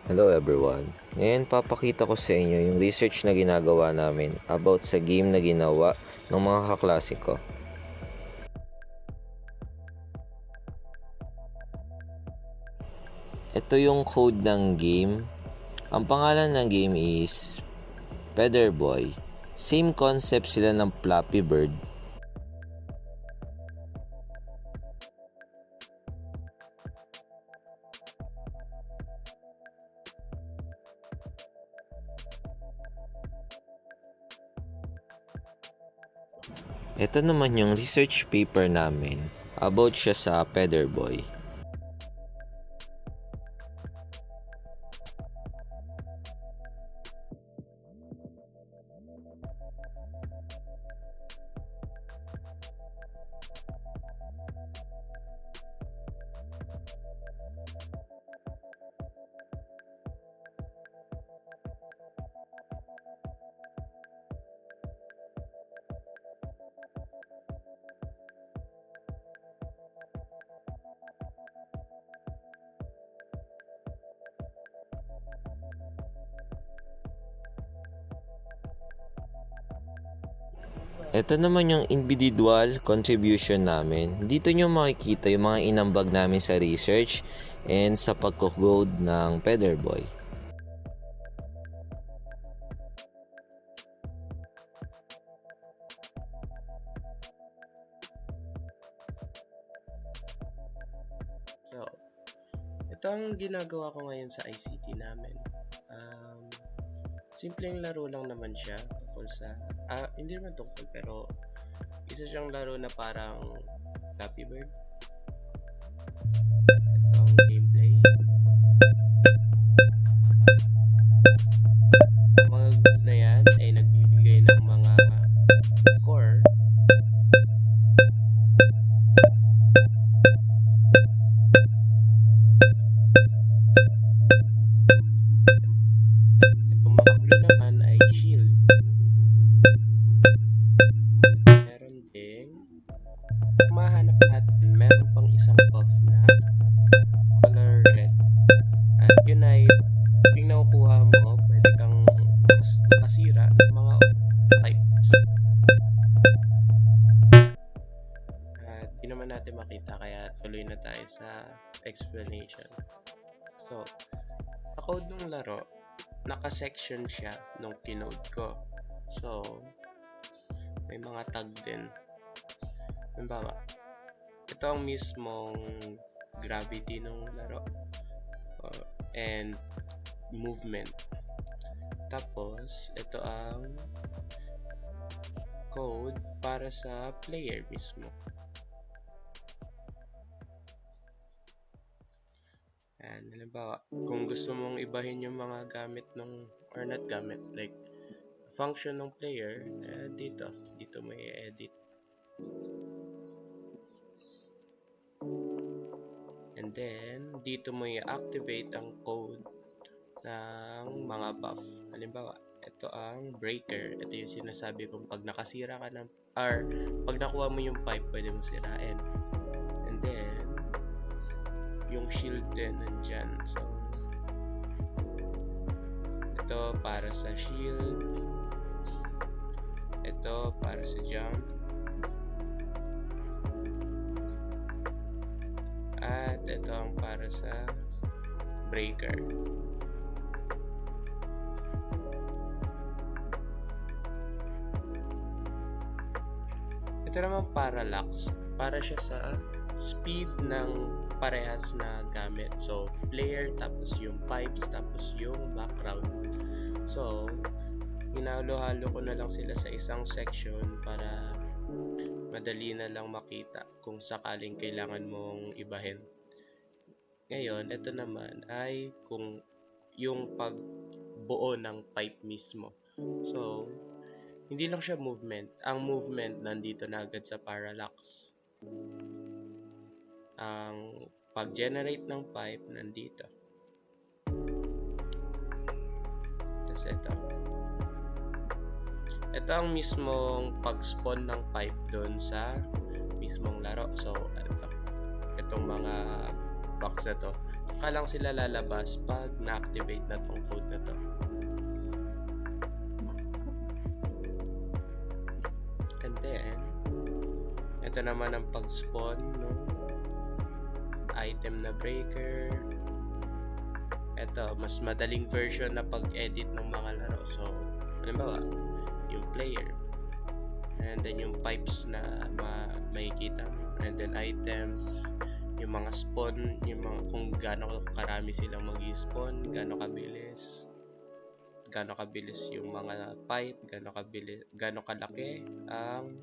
Hello everyone. Ngayon papakita ko sa inyo yung research na ginagawa namin about sa game na ginawa ng mga kaklase ko. Ito yung code ng game. Ang pangalan ng game is Feather Boy. Same concept sila ng Flappy Bird. Ito naman yung research paper namin about siya sa Feather Boy. Ito naman yung individual contribution namin. Dito nyo makikita yung mga inambag namin sa research and sa pagkukode ng Feather Boy. So, ito ang ginagawa ko ngayon sa ICT namin. Simpleng laro lang naman siya tungkol sa, hindi naman tungkol, pero isa siyang laro na parang Flappy Bird. Ito ang gameplay. Ang mga goods na yan ay nagbibigay ng mga score. Itong mga blue naman ay shield. Meron ding, kung mahanap natin, meron pang isang buff na color red. At yun ay, yung nakukuha mo, pwede kang makasira ng mga types. At di naman natin makita, kaya tuloy na tayo sa explanation. So, sa code ng laro, naka-section siya nung kinode ko. So, may mga tag din. Halimbawa, ito ang mismong gravity ng laro and movement. Tapos, ito ang code para sa player mismo. And halimbawa, kung gusto mong ibahin yung mga gamit nung, or not gamit, like function ng player, dito mo i-edit. And then, dito mo i-activate ang code ng mga buff. Halimbawa, ito ang breaker. Ito yung sinasabi kong pag nakasira ka ng, or pag nakuha mo yung pipe, pwede mo sirain. And then, yung shield din nandyan. So, ito para sa shield. Ito para sa jump. At ito ang para sa breaker. Ito naman parallax. Para siya sa speed ng parehas na gamit. So, player, tapos yung pipes, tapos yung background. So, hinalo-halo ko na lang sila sa isang section para madali na lang makita kung sakaling kailangan mong ibahin. Ngayon, ito naman ay kung yung pagbuo ng pipe mismo. So, hindi lang siya movement. Ang movement nandito na agad sa parallax. Ang pag-generate ng pipe nandito. Tapos ito ang mismong pag-spawn ng pipe doon sa mismong laro. So, itong mga box na to, Saka lang sila lalabas pag na-activate na tong code na to. And then, ito naman ang pag-spawn ng item na breaker. Ito, mas madaling version na pag-edit ng mga laro. So, halimbawa, yung player. And then yung pipes na makikita mo. And then items, yung mga spawn, yung mga kung gaano karami silang mag-spawn, gaano kabilis yung mga pipe, gaano kalaki ang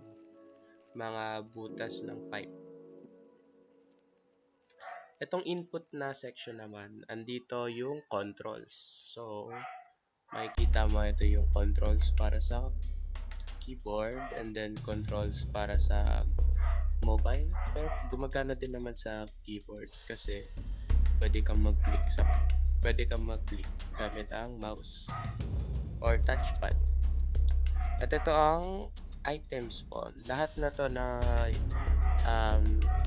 mga butas ng pipe. Itong input na section naman, andito yung controls. So, makikita mo ito yung controls para sa keyboard and then controls para sa mobile. Pero gumagana din naman sa keyboard kasi pwede kang mag-click gamit ang mouse or touchpad. At ito ang item spawn. Lahat na to na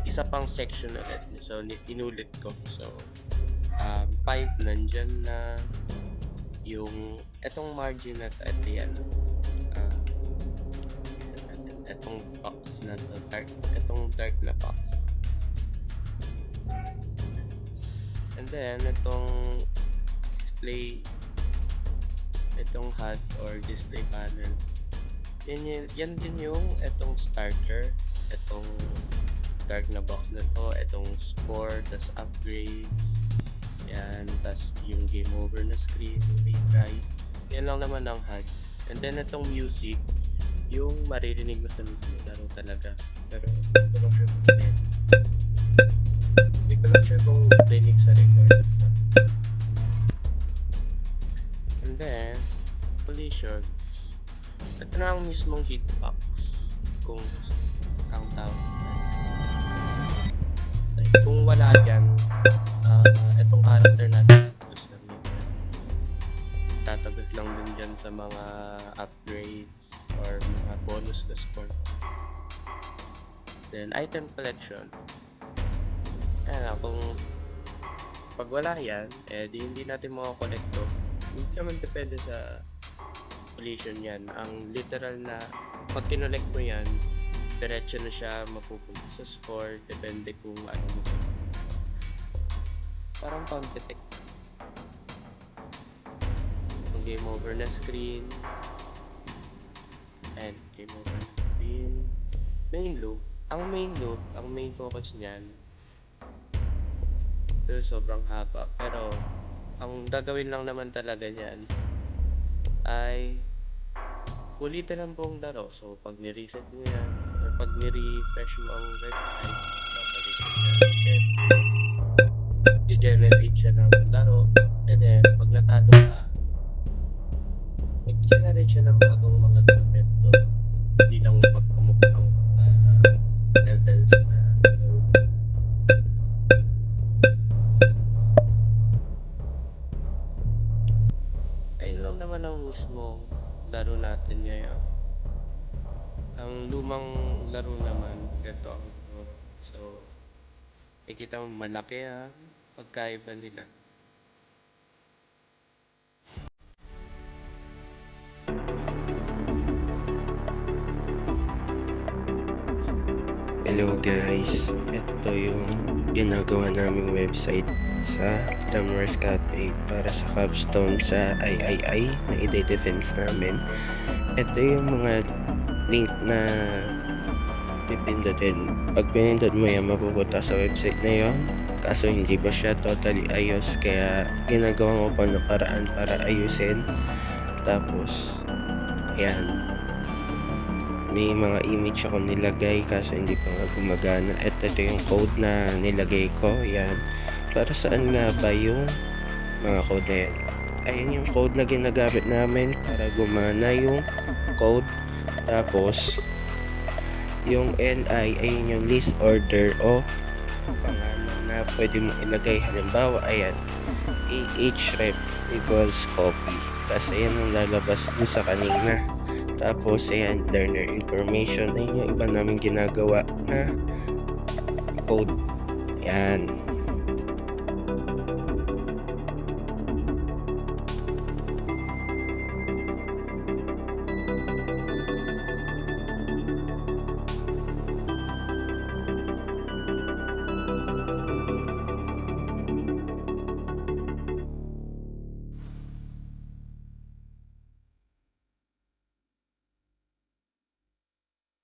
isa pang section ulit. So, inulit ko. So, pipe nandyan na. Yung etong margin at yan. Etong box na to, etong dark na box. And then, etong display, etong HUD or display panel. Yan din yung etong starter, etong dark na box na to, etong score, tas upgrades, yan, tas yung game over na screen, retry. Yan lang naman ang HUD. And then etong music, yung maririnig mo sa mismo laro talaga. Pero hindi ko lang sure kung rinig sa record. And then, collisions. Ito na ang mismong hitbox kung ang tawag. Like, kung wala dyan, itong character natin tatagot lang din dyan sa mga upgrades or mga bonus na score. Then, item collection. Ayan, kung pag wala yan, di hindi natin makakollect to. Hindi naman depende sa collision yan. Ang literal na pag kinolect mo yan, diretso na siya mapupunta sa score, depende kung ano mo. Parang pound detect. Ang game over na screen. And game over na screen. Main loop. Ang main focus niyan, sobrang haba. Pero, ang gagawin lang naman talaga niyan ay ulitin ang buong laro. So, pag ni-reset mo yan, or pag ni-refresh mo ang website, babalik siya dyan. Then, i-generate siya ng laro. And then, pag natalo ka, mag-generate siya ng bagong mga defecto. Hindi lang pagpumukhang levels na ayun lang naman ang mismo laro natin ngayon. Ang lumang laro naman, ganito ang laro. So, makikita mo malaki ang pagkaiba nila. Hello guys, ito yung ginagawa naming website sa Tamworth Cafe para sa capstone sa III na i-defense namin. Ito yung mga link na pipindutin. Pag pinindot mo yan, mapupunta sa website na yon. Kaso hindi pa siya totally ayos, kaya ginagawa ko pa na paraan para ayusin. Tapos, yan. May mga image ako nilagay kaso hindi pa nga gumagana. At ito yung code na nilagay ko. Yan. Para saan nga ba yung mga code na yan? Ayan yung code na ginagamit namin para gumana yung code. Tapos, yung LI, ayun yung list order o pangalan na pwede mong ilagay. Halimbawa, ayan, ahref equals copy. Tapos, ayan ang lalabas dun sa kanina. Tapos, ayan, learner information. Ayun yung iba namin ginagawa na code. Ayan.